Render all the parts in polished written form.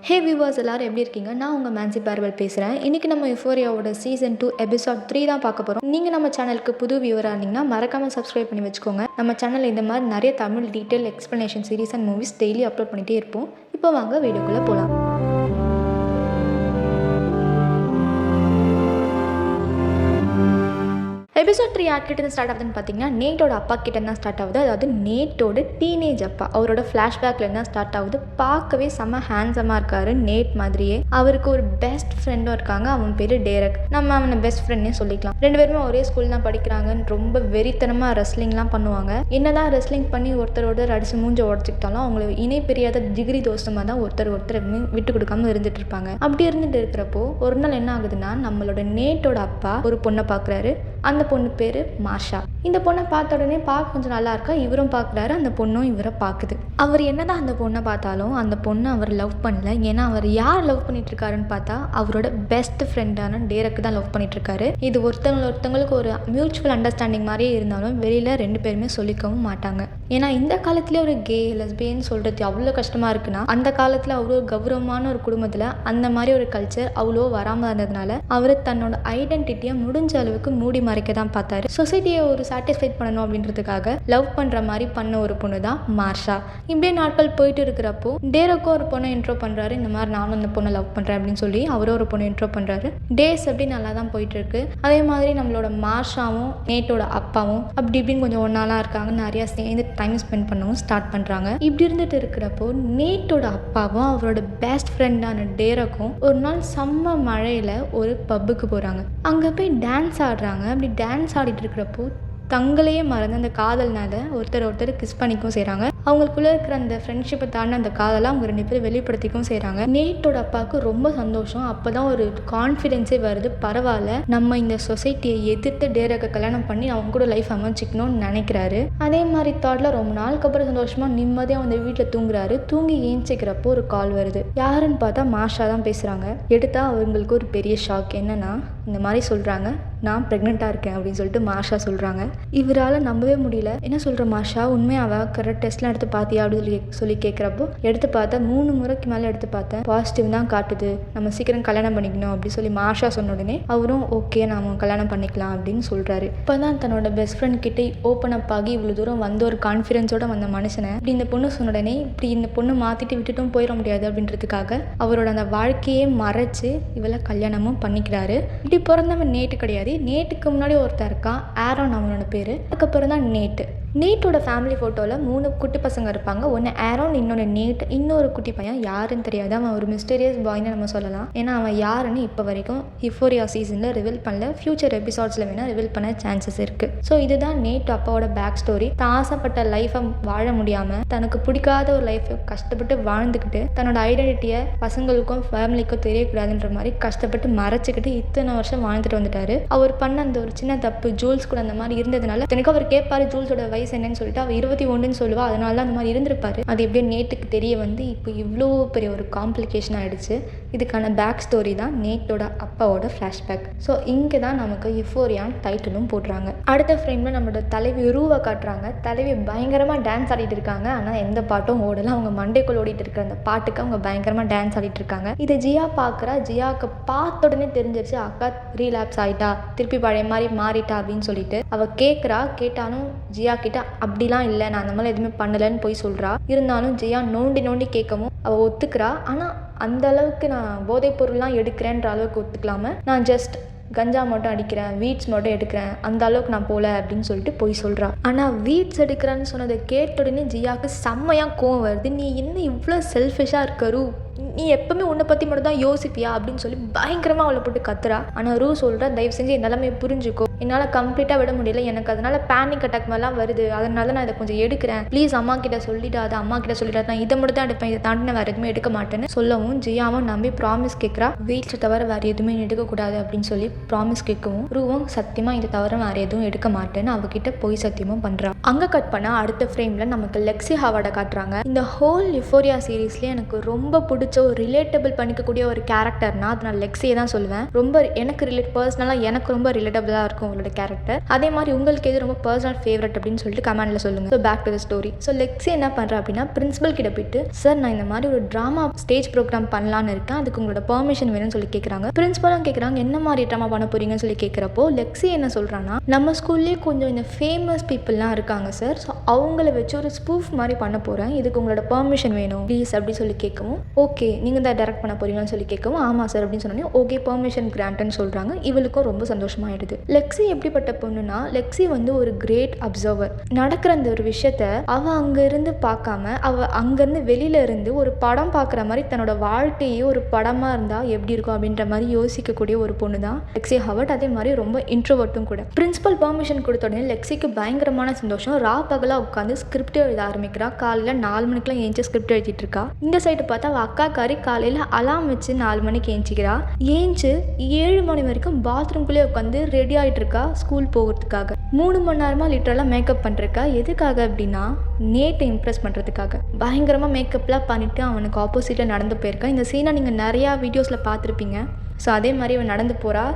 ஹே viewers எல்லாரும் எப்படி இருக்கீங்க? நான் உங்கள் மேன்சி பார்வல் பேசுகிறேன். இன்றைக்கி நம்ம யுஃபோரியாவோட சீசன் 2 எபிசோட் 3 தான் பார்க்க போகிறோம். நீங்கள் நம்ம சேனலுக்கு புது வியூவராக இருந்தீங்கன்னா மறக்காமல் சப்ஸ்கிரைப் பண்ணி வச்சுக்கோங்க. நம்ம சேனலில் இந்த மாதிரி நிறைய Tamil detail explanation series and movies daily upload பண்ணிகிட்டே இருப்போம். இப்போ வாங்க வீடியோக்குள்ளே போகலாம். எபிசோட் 3 யார்கிட்ட ஸ்டார்ட் ஆகுதுன்னு பார்த்தீங்கன்னா நேட்டோட அப்பா கிட்ட தான் ஸ்டார்ட் ஆகுது. அதாவது நேட்டோட டீனேஜ் அப்பா, அவரோட ஃப்ளாஷ்பேக்ல தான் ஸ்டார்ட் ஆகுது. பார்க்கவே செம்ம ஹேண்ட்ஸமாக இருக்காரு நேட் மாதிரியே. அவருக்கு ஒரு பெஸ்ட் ஃப்ரெண்டும் இருக்காங்க, அவன் பேர் டேரக். நம்ம அவனை பெஸ்ட் ஃப்ரெண்ட்னே சொல்லிக்கலாம். ரெண்டு பேருமே ஒரே ஸ்கூல் தான் படிக்கிறாங்கன்னு ரொம்ப வெறித்தனமாக ரெஸ்லிங்லாம் பண்ணுவாங்க. என்னதான் ரெஸ்லிங் பண்ணி ஒருத்தரோட அடிச்சு மூஞ்ச உடச்சிக்கிட்டாலும் அவங்கள இணை பெரியாத டிகிரி தோசமாக தான் ஒருத்தர் விட்டு கொடுக்காம இருந்துட்டு இருப்பாங்க. அப்படி இருந்துட்டு இருக்கிறப்போ ஒரு நாள் என்ன ஆகுதுன்னா, நம்மளோட நேட்டோட அப்பா ஒரு பொண்ணை பார்க்குறாரு. அந்த பொண்ணு பேர் மார்ஷா. இந்த பொண்ணை பார்த்த உடனே பார்க்க கொஞ்சம் நல்லா இருக்கா, இவரும் பார்க்குறாரு, அந்த பொண்ணும் இவரை பார்க்குது. அவர் என்னதான் அந்த பொண்ணை பார்த்தாலும் அந்த பொண்ணை அவர் லவ் பண்ணல. ஏன்னா அவர் யார் லவ் பண்ணிட்டு இருக்காருன்னு பார்த்தா அவரோட பெஸ்ட் ஃப்ரெண்டான டேரக்கு தான் லவ் பண்ணிட்டு இருக்காரு. இது ஒருத்தவங்களுக்கு ஒரு மியூச்சுவல் அண்டர்ஸ்டாண்டிங் மாதிரியே இருந்தாலும் வெளியில் ரெண்டு பேருமே சொல்லிக்கவும் மாட்டாங்க. ஏன்னா இந்த காலத்துலேயே ஒரு கே லெஸ்பியன் சொல்கிறது அவ்வளோ கஷ்டமாக இருக்குன்னா, அந்த காலத்தில் அவ்வளோ கௌரவமான ஒரு குடும்பத்தில் அந்த மாதிரி ஒரு கல்ச்சர் அவ்வளோ வராமல் இருந்ததுனால அவர் தன்னோட ஐடென்டிட்டியை முடிஞ்ச அளவுக்கு மூடி மறைக்க தான் பார்த்தாரு. சொசைட்டியை ஒரு சாட்டிஸ்ஃபைட் பண்ணணும் அப்படின்றதுக்காக லவ் பண்ணுற மாதிரி பண்ண ஒரு பொண்ணு தான் மார்ஷா. இப்படியே நாட்கள் போயிட்டு இருக்கிறப்போ டேரக்கும் ஒரு பொண்ணை இன்ட்ரோ பண்ணுறாரு. இந்த மாதிரி நானும் அந்த பொண்ணை லவ் பண்ணுறேன் அப்படின்னு சொல்லி அவரும் ஒரு பொண்ணை இன்ட்ரோ பண்ணுறாரு. டேஸ் அப்படி நல்லா தான் போயிட்டு இருக்கு. அதே மாதிரி நம்மளோட மார்ஷாவும் நேட்டோட அப்பாவும் அப்படி இப்படின்னு கொஞ்சம் ஒன்னாலாம் இருக்காங்க. நிறையா சேர்ந்து டைம் ஸ்பெண்ட் பண்ணவும் ஸ்டார்ட் பண்ணுறாங்க. இப்படி இருந்துட்டு இருக்கிறப்போ நேட்டோட அப்பாவும் அவரோட பெஸ்ட் ஃப்ரெண்டான டேரக்கும் ஒரு நாள் செம்ம மழையில் ஒரு பப்புக்கு போகிறாங்க. அங்கே போய் டான்ஸ் ஆடுறாங்க. அப்படி டான்ஸ் ஆடிட்டு இருக்கிறப்போ தங்களையே மறந்து அந்த காதல்னால ஒருத்தர் கிஸ் பண்ணிக்கவும் செய்கிறாங்க. அவங்களுக்குள்ளே இருக்கிற அந்த ஃப்ரெண்ட்ஷிப்பை தாண்டி அந்த காதலை அவங்க ரெண்டு பேரும் வெளிப்படுத்திக்கவும் செய்கிறாங்க. நேட்டோட அப்பாவுக்கு ரொம்ப சந்தோஷம். அப்போ தான் ஒரு கான்ஃபிடென்ஸே வருது. பரவாயில்ல, நம்ம இந்த சொசைட்டியை எதிர்த்து டேரக்கை கல்யாணம் பண்ணி அவங்க கூட லைஃப் அமைச்சிக்கணும்னு நினைக்கிறாரு. அதே மாதிரி தாட்டில் ரொம்ப நாளுக்கு அப்புறம் சந்தோஷமாக நிம்மதியாக வந்து வீட்டில் தூங்குறாரு. தூங்கி ஏஞ்சிக்கிறப்போ ஒரு கால் வருது. யாருன்னு பார்த்தா மார்ஷா தான் பேசுகிறாங்க. எடுத்தால் அவங்களுக்கு ஒரு பெரிய ஷாக். என்னன்னா, இந்த மாதிரி சொல்கிறாங்க, நான் ப்ரெக்னெண்ட்டாக இருக்கேன் அப்படின்னு சொல்லிட்டு மார்ஷா சொல்கிறாங்க. இவரால் நம்பவே முடியல. என்ன சொல்கிற மார்ஷா, உண்மையாவா? கரெக்ட் டெஸ்ட்லாம் எடுத்து பார்த்தியா அப்படின்னு சொல்லி கேட்குறப்போ எடுத்து பார்த்தா 3 முறைக்கு மேலே எடுத்து பார்த்தேன், பாசிட்டிவ் தான் காட்டுது, நம்ம சீக்கிரம் கல்யாணம் பண்ணிக்கணும் அப்படி சொல்லி மார்ஷா சொன்ன உடனே அவரும் ஓகே நாம கல்யாணம் பண்ணிக்கலாம் அப்படின்னு சொல்கிறாரு. இப்போ தான் தன்னோட பெஸ்ட் ஃப்ரெண்ட் கிட்டே ஓப்பன் அப் ஆகி இவ்வளோ தூரம் வந்த ஒரு கான்ஃபிடென்ஸோட வந்த மனுஷனை இப்படி இந்த பொண்ணு சொன்ன உடனே இப்படி இந்த பொண்ணு மாற்றிட்டு விட்டுட்டும் போயிட முடியாது அப்படின்றதுக்காக அவரோட அந்த வாழ்க்கையே மறைச்சு இவளை கல்யாணமும் பண்ணிக்கிறாரு. இப்படி பிறந்தவன் நேட்டு கிடையாது. நேட்டுக்கு முன்னாடி ஒருத்தர் இருக்கான், ஆரோன் அவனோட பேர். அதுக்கப்புறம் தான் நேட்டோட ஃபேமிலி ஃபோட்டோவில் 3 குட்டி பசங்க இருப்பாங்க. ஒன்று ஆரோன், இன்னொன்று நேட், இன்னொரு குட்டி பையன் யாருன்னு தெரியாது. அவன் ஒரு மிஸ்டீரியஸ் பாய்னு நம்ம சொல்லலாம். ஏன்னா அவன் யாருன்னு இப்போ வரைக்கும் யுஃபோரியா சீசனில் ரிவீல் பண்ணல. ஃபியூச்சர் எபிசோட்ஸில் வேணால் ரிவீல் பண்ண சான்சஸ் இருக்குது. ஸோ இதுதான் நேட் அப்பாவோட பேக் ஸ்டோரி. தான் ஆசைப்பட்ட லைஃப்பை வாழ முடியாமல் தனக்கு பிடிக்காத ஒரு லைஃப்பை கஷ்டப்பட்டு வாழ்ந்துக்கிட்டு தன்னோட ஐடென்டிட்டியை பசங்களுக்கும் ஃபேமிலிக்கும் தெரியக்கூடாதுன்ற மாதிரி கஷ்டப்பட்டு மறைச்சிக்கிட்டு இத்தனை வருஷம் வாழ்ந்துட்டு வந்துட்டாரு. அவர் பண்ண அந்த ஒரு சின்ன தப்பு, ஜூல்ஸ் கூட அந்த மாதிரி இருந்ததுனால எனக்கு அவர் கேட்பாரு ஜூல்ஸோட வயசு என்னன்னு சொல்லிட்டு அவ 21ன்னு சொல்லுவா. அதனால தான் அந்த மாதிரி இருந்திருப்பாரு. அது எப்படியோ நேட்டுக்கு தெரிய வந்து இப்போ இவ்வளோ பெரிய ஒரு காம்ப்ளிகேஷன் ஆகிடுச்சு. இதுக்கான பேக் ஸ்டோரி தான் நேட்டோட அப்பாவோட ஃப்ளாஷ்பேக். ஸோ இங்கே தான் நமக்கு யுஃபோரியான் டைட்டிலும் போடுறாங்க. அடுத்த ஃப்ரேமில் நம்மளோட தலைவி ரூவை காட்டுறாங்க. தலைவி பயங்கரமாக டான்ஸ் ஆடிட்டு இருக்காங்க. ஆனால் எந்த பாட்டும் ஓடலாம். அவங்க மண்டைக்குள் ஓடிட்டு இருக்கிற அந்த பாட்டுக்கு அவங்க பயங்கரமாக டான்ஸ் ஆடிட்டு இருக்காங்க. இதை ஜியா பார்க்குறா. ஜியாவுக்கு பார்த்த உடனே தெரிஞ்சிருச்சு அக்கா ரீலாப்ஸ் ஆகிட்டா, திருப்பி பழைய மாதிரி மாறிட்டா அப்படின்னு சொல்லிட்டு அவள் கேட்டாலும் ஜியா கிட்ட அப்படிலாம் இல்லை, நான் அந்த மாதிரி எதுவுமே பண்ணலைன்னு போய் சொல்கிறா. இருந்தாலும் ஜியா நோண்டி கேட்கவும் அவள் ஒத்துக்கிறா. ஆனால் அந்த அளவுக்கு நான் போதைப் பொருள்லாம் எடுக்கிறேன்ற அளவுக்கு ஒத்துக்கலாமல் நான் ஜஸ்ட் கஞ்சா மட்டும் அடிக்கிறேன், வீட்ஸ் மட்டும் எடுக்கிறேன், அந்த அளவுக்கு நான் போகல அப்படின்னு சொல்லிட்டு போய் சொல்கிறா. ஆனால் வீட்ஸ் எடுக்கிறேன்னு சொன்னதை கேட்ட உடனே ஜியாவுக்கு செம்மையாக கோவம் வருது. நீ என்ன இவ்வளோ செல்ஃபிஷாக இருக்க ரூ, நீ எப்பவுமே உன்னை பற்றி மட்டும் தான் யோசிப்பியா அப்படின்னு சொல்லி பயங்கரமாக அவளை போட்டு கத்துறா. ஆனால் ரூ சொல்கிறா, தயவு செஞ்சு என் நிலைமையை புரிஞ்சுக்கோ, என்னால் கம்ப்ளீட்டாக விட முடியல, எனக்கு அதனால் பேனிக் அட்டாக் மாதிரிலாம் வருது, அதனால நான் இதை கொஞ்சம் எடுக்கிறேன், ப்ளீஸ் அம்மா கிட்ட சொல்லிடாது, நான் இதை மட்டும் தான் எடுப்பேன், இதை தாண்டி நான் வேறு எதுவுமே எடுக்க மாட்டேன்னு சொல்லவும் ஜியாவும் நம்பி ப்ராமிஸ் கேட்குறா. வீட்டில் தவிர வேறு எதுவுமே எடுக்கக்கூடாது அப்படின்னு சொல்லி ப்ராமிஸ் கேட்கவும் ரூவும் சத்தியமாக இதை தவிர வேறு எதுவும் எடுக்க மாட்டேன்னு அவகிட்ட போய் சத்தியமும் பண்ணுறா. அங்கே கட் பண்ணால் அடுத்த ஃப்ரேமில் நமக்கு லெக்ஸி ஹாவார்டை காட்டுறாங்க. இந்த ஹோல் யுஃபோரியா சீரீஸ்லேயே எனக்கு ரொம்ப பிடிச்ச ரிலேட்டபிள் பண்ணிக்கக்கூடிய ஒரு கேரக்டர்னா அது நான் லெக்ஸியை தான் சொல்லுவேன். ரொம்ப எனக்கு பர்சனலாக எனக்கு ரொம்ப ரிலேட்டபிளாக இருக்கும் உங்களோட கேரக்டர். அதே மாதிரி உங்களுக்கு எது ரொம்ப பர்சனல் ஃபேவரட் அப்படின்னு சொல்லிட்டு கமெண்ட்டில் சொல்லுங்கள். So back to the story. So Lexi என்ன பண்ணுறா அப்படின்னா பிரின்சிபல் கிட்ட போயிட்டு, சார் நான் இந்த மாதிரி ஒரு ட்ராமா ஸ்டேஜ் ப்ரோக்ராம் பண்ணலான்னு இருக்கேன், அதுக்கு உங்களோட பெர்மிஷன் வேணும்னு சொல்லி கேட்குறாங்க. பிரின்சிபலும் கேட்குறாங்க என்ன மாதிரி ட்ராமா பண்ண போறீங்கன்னு சொல்லி கேட்குறப்போ லெக்ஸி என்ன சொல்கிறான்னா, நம்ம ஸ்கூல்லேயே கொஞ்சம் இந்த ஃபேமஸ் பீப்புளெலாம் இருக்காங்க சார், ஸோ அவங்கள வச்சு ஒரு ஸ்பூஃப் மாதிரி பண்ண போகிறேன், இதுக்கு உங்களோட பெர்மிஷன் வேணும் ப்ளீஸ் அப்படி சொல்லி கேட்கவும், ஓகே நீங்கள் தான் டைரக்ட் பண்ண போறீங்கன்னு சொல்லி கேட்கவும், ஆமாம் சார் அப்படின்னு சொன்னோன்னே ஓகே பெர்மிஷன் கிராண்ட்னு சொல்கிறாங்க. இவளுக்கும் ரொம்ப சந்தோஷமாயிடுது. லெக்ஸி எப்படிப்பட்ட பொண்ணுனா, லெக்ஸி வந்து ஒரு கிரேட் அப்சர்வர். நடக்கிற அந்த ஒரு விஷயத்த அவள் அங்கேருந்து பார்க்காம அவள் அங்கேருந்து வெளியில இருந்து ஒரு படம் பார்க்குற மாதிரி தன்னோட வாழ்க்கையே ஒரு படமாக இருந்தால் எப்படி இருக்கும் அப்படின்ற மாதிரி யோசிக்கக்கூடிய ஒரு பொண்ணு தான் லெக்ஸி ஹவர்ட். அதே மாதிரி ரொம்ப இன்ட்ரோவர்ட்டும் கூட. பிரின்சிபல் பெர்மிஷன் கொடுத்த உடனே லெக்ஸிக்கு பயங்கரமான சந்தோஷம். பகலாக உட்காந்து ஸ்கிரிப்ட் எழுத ஆரம்பிக்கிறா. காலையில் 4 மணிக்கெலாம் ஏஞ்சி ஸ்கிரிப்ட் எழுதிட்டு இருக்கா. இந்த சைடு பார்த்தா அவள் அக்காக்காரி காலையில் அலாம் வச்சு 4 மணிக்கு ஏஞ்சிக்கிறா. ஏஞ்சி 7 மணி வரைக்கும் பாத்ரூம்குள்ளேயே உட்காந்து ரெடி ஆகிட்டு இருக்கா ஸ்கூல் போகிறதுக்காக. 3 மணி நேரமாக லிட்டரலாக மேக்கப் பண்ணிருக்கா. எதுக்காக அப்படின்னா நேட்டை இம்ப்ரெஸ் பண்ணுறதுக்காக. பயங்கரமாக மேக்கப்லாம் பண்ணிவிட்டு அவனுக்கு ஆப்போசிட்டில் நடந்து போயிருக்கா. இந்த சீனை நீங்கள் நிறையா வீடியோஸில் பார்த்துருப்பீங்க. ஸோ அதே மாதிரி அவன் நடந்து போகிறா.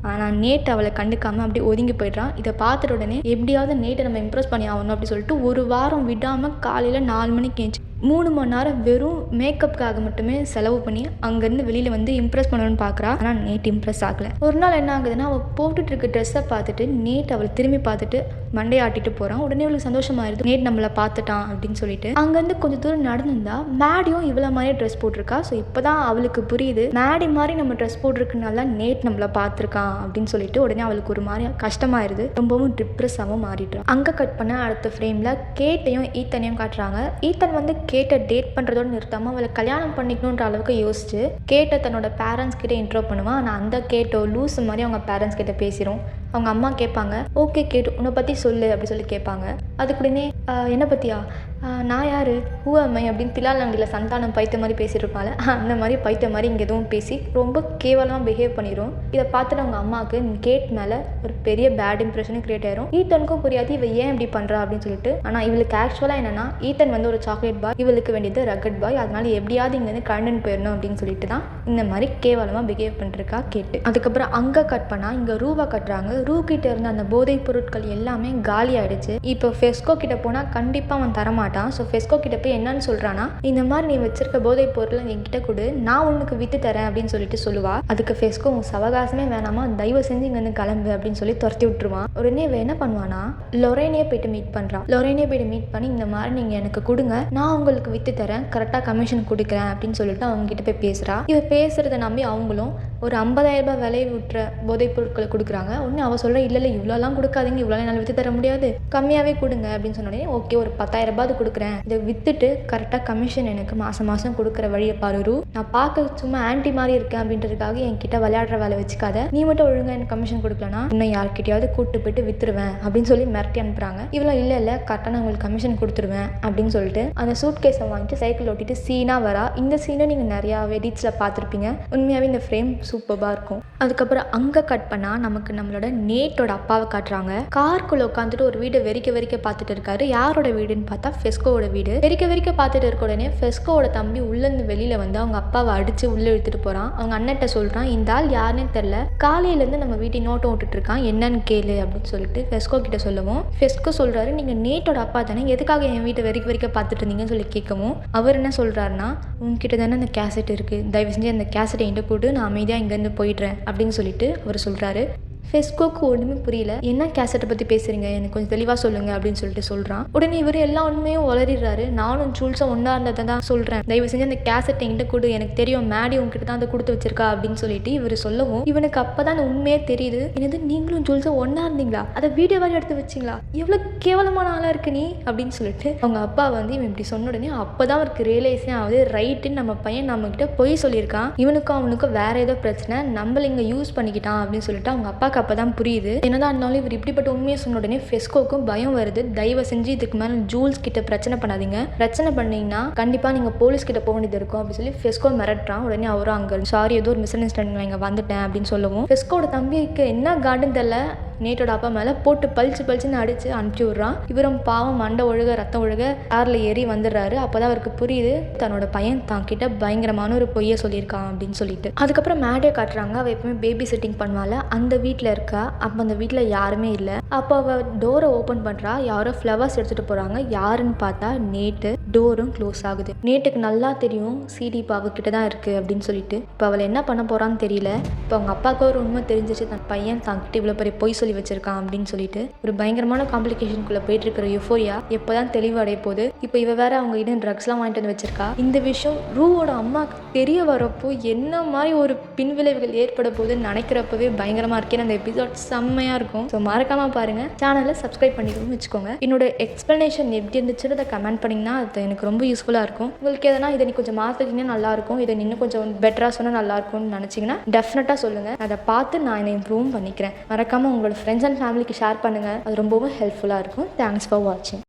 ஆனால் நேட் அவளை கண்டுக்காமல் அப்படி ஒதுங்கி போய்ட்றான். இதை பார்த்துட்ட உடனே எப்படியாவது நேட்டை நம்ம இம்ப்ரெஸ் பண்ணி ஆகணும் அப்படி சொல்லிட்டு ஒரு வாரம் விடாமல் காலையில் 4 மணிக்கு ஏஞ்சி 3 மணி நேரம் வெறும் மேக்கப்புக்காக மட்டுமே செலவு பண்ணி அங்கேருந்து வெளியில் வந்து இம்ப்ரெஸ் பண்ணணும்னு பார்க்குறா. ஆனால் நேட் இம்ப்ரெஸ் ஆகலை. ஒரு நாள் என்ன ஆகுதுன்னா, அவள் போட்டுட்டு இருக்க ட்ரெஸ்ஸை பார்த்துட்டு நேட் அவளை திரும்பி பார்த்துட்டு மண்டையை ஆட்டிட்டு போகிறான். உடனே அவளுக்கு சந்தோஷமாயிருது, நேட் நம்மளை பார்த்துட்டான் அப்படின்னு சொல்லிட்டு. அங்கேருந்து கொஞ்சம் தூரம் நடந்துருந்தா மேடியும் இவ்வளோ மாதிரியே ட்ரெஸ் போட்டிருக்கா. ஸோ இப்போ தான் அவளுக்கு புரியுது, மேடி மாதிரி நம்ம ட்ரெஸ் போட்டிருக்கனால நேட் நம்மளை பார்த்துருக்கான் அப்படின்னு சொல்லிட்டு. உடனே அவளுக்கு ஒரு மாதிரி கஷ்டமாயிருது, ரொம்பவும் டிப்ரெஸ்ஸாகவும் மாறிடுறான். அங்கே கட் பண்ண அடுத்த ஃப்ரேமில் கேட்டையும் ஈத்தனையும் காட்டுறாங்க. ஈத்தன் வந்து கேட்டை டேட் பண்ணுறதோடு நிறுத்தாமல் அவளை கல்யாணம் பண்ணிக்கணுன்ற அளவுக்கு யோசிச்சு கேட்டை தன்னோட பேரண்ட்ஸ் கிட்டே இன்ட்ரோ பண்ணுவான். ஆனால் அந்த கேட்டோ லூஸ் மாதிரி அவங்க பேரண்ட்ஸ் கிட்ட பேசிடும். அவங்க அம்மா கேட்பாங்க, ஓகே கேட்டு உன்னை பற்றி சொல்லு அப்படி சொல்லி கேட்பாங்க. அதுக்குடனே என்னை பற்றியா, நான் யார், ஹூ அம்மை அப்படின்னு திலாலண்டியில் சந்தானம் பைத்த மாதிரி பேசியிருப்பாள். அந்த மாதிரி பைத்த மாதிரி இங்கே எதுவும் பேசி ரொம்ப கேவலமாக பிஹேவ் பண்ணிடும். இதை பார்த்துட்டு அவங்க அம்மாவுக்கு கேட் மேலே ஒரு பெரிய பேட் இம்ப்ரெஷனும் கிரியேட் ஆயிரும். ஈத்தனுக்கும் புரியாது இவ ஏன் இப்படி பண்ணுறா அப்படின்னு சொல்லிட்டு. ஆனால் இவளுக்கு ஆக்சுவலாக என்னென்னா, ஈத்தன் வந்து ஒரு சாக்லேட் பாய், இவளுக்கு வேண்டியது ரக்கட் பாய், அதனால எப்படியாவது இங்கேருந்து கலந்துன்னு போயிடணும் அப்படின்னு சொல்லிட்டு தான் இந்த மாதிரி கேவலமாக பிஹேவ் பண்ணிருக்கா கேட்டு. அதுக்கப்புறம் அங்கே கட் பண்ணால் இங்கே ரூவா கட்டுறாங்க. ரூ கிட்ட இருந்த அந்த போதைப் பொருட்கள் எல்லாமே காலி ஆயிடுச்சு. இப்போ ஃபெஸ்கோ கிட்ட போனால் கண்டிப்பாக அவன் தரமாட்டான். ஸோ ஃபெஸ்கோ கிட்ட போய் என்னன்னு சொல்கிறான்னா, இந்த மாதிரி நீ வச்சிருக்க போதைப் பொருளை என்கிட்ட கொடு, நான் உனக்கு விற்று தரேன் அப்படின்னு சொல்லிட்டு சொல்லுவா. அதுக்கு ஃபெஸ்கோ உன் சவகாசமே வேணாமா, தயவு செஞ்சு இங்கேருந்து கிளம்பு அப்படின்னு சொல்லி துரத்தி விட்டுருவான். உடனே என்ன பண்ணுவானா, லொரேனே போயிட்டு மீட் பண்ணுறான். லொரேனே போயிட்டு மீட் பண்ணி இந்த மாதிரி நீங்கள் எனக்கு கொடுங்க, நான் உங்களுக்கு விற்று தரேன், கரெக்டாக கமிஷன் கொடுக்குறேன் அப்படின்னு சொல்லிட்டு அவங்க கிட்ட போய் பேசுகிறா. இவ பேசுறதை நம்பி அவங்களும் ஒரு 50,000 ரூபாய் விலை விட்டுற போதைப் பொருட்களை கொடுக்குறாங்க. உடனே அவள் சொல்கிற, இல்லை இவ்வளோலாம் கொடுக்காதீங்க, இவ்வளோ என்னால் விற்று தர முடியாது, கம்மியாகவே கொடுங்க அப்படின்னு சொன்னோடனே ஓகே ஒரு 10,000 ரூபாய் கொடுக்குறேன், இதை விற்றுட்டு கரெக்டாக கமிஷன் எனக்கு மாதம் மாதம் கொடுக்குற வழியை பாரு, நான் பார்க்க சும்மா ஆன்டி மாதிரி இருக்கேன் அப்படின்றதுக்காக என்கிட்ட விளையாடுற வேலை வச்சுக்காத, நீ மட்டும் ஒழுங்காக எனக்கு கமிஷன் கொடுக்கலனா இன்னும் யார்கிட்டயாவது கூப்பிட்டு போயிட்டு விற்றுருவேன் அப்படின்னு சொல்லி மிரட்டி அனுப்புகிறாங்க. இவ்வளோ இல்லை கரெக்டாக நான் உங்களுக்கு கமிஷன் கொடுத்துருவேன் அப்படின்னு சொல்லிட்டு அந்த சூட் கேஸை வாங்கிட்டு சைக்கிள் ஓட்டிட்டு சீனாக வரா. இந்த சீனை நீங்கள் நிறையா எடிட்ஸில் பார்த்துருப்பீங்க. உண்மையாகவே இந்த ஃப்ரேம் சூப்பராக இருக்கும். அதுக்கப்புறம் அங்கே கட் பண்ணால் நமக்கு நம்மளோட நேட்டோட அப்பாவை காட்டுறாங்க. காருக்குள்ளே உட்காந்துட்டு ஒரு வீடை வெறிக்க பார்த்துட்டு இருக்காரு. யாரோட வீடுன்னு பார்த்தா ஃபெஸ்கோவோட வீடு. வெறிக்க பார்த்துட்டு இருக்க உடனே ஃபெஸ்கோவோட தம்பி உள்ளேருந்து வெளியில் வந்து அவங்க அப்பாவை அடித்து உள்ளே இழுத்துட்டு போகிறான். அவங்க அண்ணன்ட்ட சொல்கிறான், இந்த ஆள் யாருன்னே தெரில, காலையிலேருந்து நம்ம வீட்டை நோட்டம் விட்டுட்டு இருக்கான், என்னன்னு கேளு அப்படின்னு சொல்லிட்டு ஃபெஸ்கோ கிட்ட சொல்லவும், ஃபெஸ்கோ சொல்கிறாரு, நீங்கள் நேட்டோட அப்பா தானே, எதுக்காக என் வீட்டை வெறிக்க பார்த்துட்டு இருந்தீங்கன்னு சொல்லி கேட்கவும், அவர் என்ன சொல்கிறாருன்னா, உங்ககிட்ட தானே அந்த கேசட் இருக்குது, தயவு செஞ்சு அந்த கேசட்டை என்கிட்ட போட்டு நான் அமைதியாக இங்கேருந்து போயிடுறேன் அப்படின்னு சொல்லிட்டு அவர் சொல்கிறாரு. ஃபெஸ்கோக்கு ஒன்றுமே புரியல, என்ன கேசட்டை பற்றி பேசுகிறீங்க, எனக்கு கொஞ்சம் தெளிவாக சொல்லுங்கள் அப்படின்னு சொல்லிட்டு சொல்கிறான். உடனே இவர் எல்லா உண்மையும் வளரிடுறாரு. நானும் ஜூல்ஸும் ஒன்றா இருந்ததை தான் சொல்கிறேன், தயவு செஞ்சு அந்த கேசட்டை என்கிட்ட கொடு, எனக்கு தெரியும் மேடி உங்ககிட்ட தான் அதை கொடுத்து வச்சிருக்கா அப்படின்னு சொல்லிட்டு இவர் சொல்லவும், இவனுக்கு அப்போ தான் அந்த உண்மையே தெரியுது. என்னது நீங்களும் ஜூல்ஸும் ஒன்றா இருந்தீங்களா, அதை வீடியோ வேலை எடுத்து வச்சிங்களா, எவ்வளோ கேவலமான ஆளாக இருக்கு நீ அப்படின்னு சொல்லிட்டு அவங்க அப்பா வந்து இவன் இப்படி சொன்ன உடனே அப்போ தான் அவருக்கு ரியலைஸே ஆகுது, ரைட்டுன்னு நம்ம பையன் நம்மக்கிட்ட பொய் சொல்லியிருக்கான், இவனுக்கும் அவனுக்கும் வேற ஏதோ பிரச்சனை, நம்மள இங்கே யூஸ் பண்ணிக்கிட்டான் அப்படின்னு சொல்லிட்டு அவங்க அப்பாவுக்கு அப்பதான் புரியுது. என்னதான் இருந்தாலும் இவர் இப்படிப்பட்ட உண்மையை சொன்ன உடனே ஃபெஸ்கோக்கும் பயம் வருது. தயவு செஞ்சு இதுக்கு மேலே ஜூல்ஸ் கிட்ட பிரச்சனை பண்ணாதீங்க, பிரச்சனை பண்ணீங்கன்னா கண்டிப்பா நீங்க போலீஸ் கிட்ட போக வேண்டியது இருக்கும் அப்படின்னு சொல்லி ஃபெஸ்கோ மிரட்டுறான். உடனே அவரும் அங்கே சாரி ஏதோ ஒரு மிஸ் அண்டர்ஸ்டாண்டிங் இங்கே வந்துட்டேன் அப்படின்னு சொல்லவும், ஃபெஸ்கோட தம்பிக்கு என்ன கார்டன் தெரியல, நேட்டோட அப்பா மேலே போட்டு பளிச்சுன்னு அடித்து அனுப்பிச்சி விட்றான். இவரும் பாவம் மண்டை ஒழுக ரத்தம் ஒழுக காரில் ஏறி வந்துடுறாரு. அப்போ தான் அவருக்கு புரியுது தன்னோட பையன் கிட்ட பயங்கரமான ஒரு பொய்யை சொல்லியிருக்கான் அப்படின்னு சொல்லிட்டு. அதுக்கப்புறம் மேடே காட்டுறாங்க. அவள் எப்பவுமே பேபி சிட்டிங் பண்ணுவாள். அந்த வீட்டில் இருக்கா. அப்போ அந்த வீட்டில் யாருமே இல்லை. அப்போ அவள் டோரை ஓப்பன் பண்ணுறா. யாரோ ஃப்ளவர்ஸ் எடுத்துகிட்டு போகிறாங்க. யாருன்னு பார்த்தா நேட்டு. டோரும் க்ளோஸ் ஆகுது. நேட்டுக்கு நல்லா தெரியும் சிடி இப்போ அவகிட்ட தான் இருக்குது அப்படின்னு சொல்லிட்டு. இப்போ அவள் என்ன பண்ண போகிறான்னு தெரியல. இப்போ அவங்க அப்பாவுக்கு ஒரு உண்மை தெரிஞ்சிச்சு, தன் பையன் கிட்ட இவ்வளோ பெரிய பொய் சொல்லி வச்சிருக்கான் அப்படின்னு சொல்லிட்டு. ஒரு பயங்கரமான காம்ப்ளிகேஷனுக்குள்ளே போயிட்டு இருக்கிற யுஃபோரியா எப்போ தான் தெளிவடைய போகுது. இப்போ இவ வேற அவங்க கிட்ட ட்ரக்ஸ்லாம் வாங்கிட்டு வந்து வச்சிருக்கா. இந்த விஷயம் ரூவோட அம்மாவுக்கு தெரிய வரப்போ என்ன மாதிரி ஒரு பின்விளைவுகள் ஏற்பட போகுதுன்னு நினைக்கிறப்பவே பயங்கரமாக இருக்கேன். அந்த எபிசோட் செம்மையாக இருக்கும். ஸோ மறக்காமல் பாருங்கள். சேனலை சப்ஸ்கிரைப் பண்ணிக்கணும்னு வச்சுக்கோங்க. என்னோட எக்ஸ்ப்ளனேஷன் எப்படி இருந்துச்சுன்னு அதை கமெண்ட் பண்ணிங்கன்னா அது எனக்கு ரொம்ப யூஸ்ஃபுல்லாக இருக்கும். உங்களுக்கு எதனா இதை நீ கொஞ்சம் மாற்றிக்கிங்கன்னா நல்லாயிருக்கும், இதை இன்னும் கொஞ்சம் பெட்டராக சொன்னால் நல்லாயிருக்கும்னு நினச்சிங்கன்னா டெஃபினட்டாக சொல்லுங்கள். அதை பார்த்து நான் என்னை இம்ப்ரூவ் பண்ணிக்கிறேன். மறக்காமல் உங்களோட ஃப்ரெண்ட்ஸ் அண்ட் ஃபேமிலிக்கு ஷேர் பண்ணுங்கள். அது ரொம்பவும் ஹெல்ப்ஃபுல்லாக இருக்கும். தேங்க்ஸ் ஃபார் வாட்சிங்.